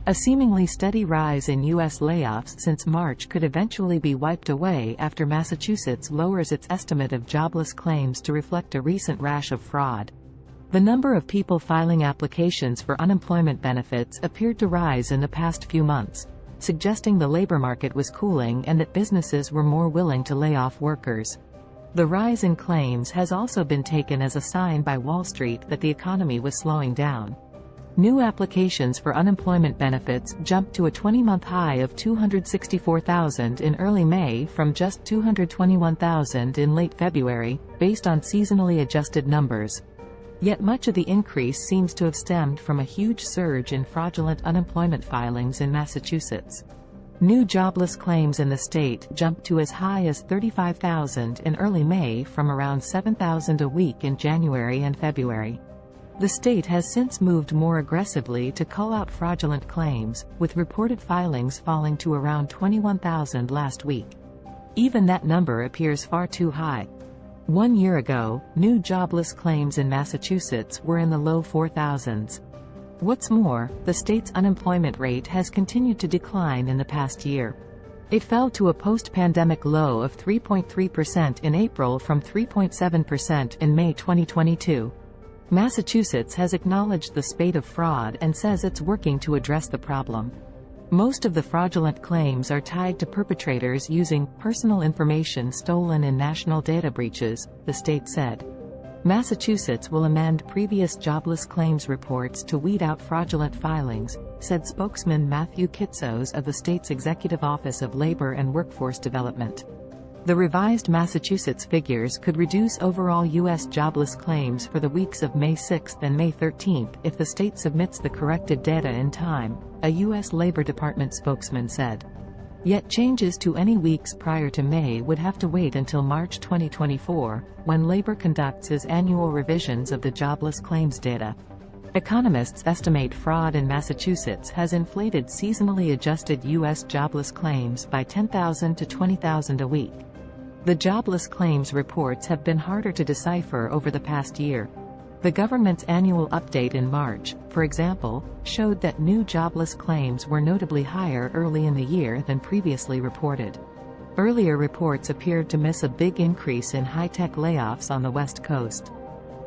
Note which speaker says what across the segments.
Speaker 1: A seemingly steady rise in U.S. layoffs since March could eventually be wiped away after Massachusetts lowers its estimate of jobless claims to reflect a recent rash of fraud. The number of people filing applications for unemployment benefits appeared to rise in the past few months, suggesting the labor market was cooling and that businesses were more willing to lay off workers. The rise in claims has also been taken as a sign by Wall Street that the economy was slowing down. New applications for unemployment benefits jumped to a 20-month high of 264,000 in early May from just 221,000 in late February, based on seasonally adjusted numbers. Yet much of the increase seems to have stemmed from a huge surge in fraudulent unemployment filings in Massachusetts. New jobless claims in the state jumped to as high as 35,000 in early May from around 7,000 a week in January and February. The state has since moved more aggressively to cull out fraudulent claims, with reported filings falling to around 21,000 last week. Even that number appears far too high. 1 year ago, new jobless claims in Massachusetts were in the low 4,000s. What's more, the state's unemployment rate has continued to decline in the past year. It fell to a post-pandemic low of 3.3% in April from 3.7% in May 2022. Massachusetts has acknowledged the spate of fraud and says it's working to address the problem. Most of the fraudulent claims are tied to perpetrators using personal information stolen in national data breaches, the state said. Massachusetts will amend previous jobless claims reports to weed out fraudulent filings, said spokesman Matthew Kitsos of the state's Executive Office of Labor and Workforce Development. The revised Massachusetts figures could reduce overall U.S. jobless claims for the weeks of May 6 and May 13 if the state submits the corrected data in time, a U.S. Labor Department spokesman said. Yet changes to any weeks prior to May would have to wait until March 2024, when Labor conducts its annual revisions of the jobless claims data. Economists estimate fraud in Massachusetts has inflated seasonally adjusted U.S. jobless claims by 10,000 to 20,000 a week. The jobless claims reports have been harder to decipher over the past year. The government's annual update in March, for example, showed that new jobless claims were notably higher early in the year than previously reported. Earlier reports appeared to miss a big increase in high-tech layoffs on the West Coast.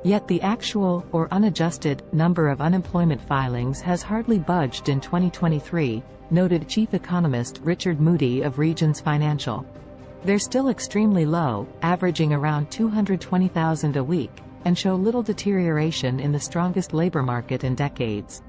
Speaker 1: Yet the actual, or unadjusted, number of unemployment filings has hardly budged in 2023, noted chief economist Richard Moody of Regions Financial. They're still extremely low, averaging around 220,000 a week, and show little deterioration in the strongest labor market in decades.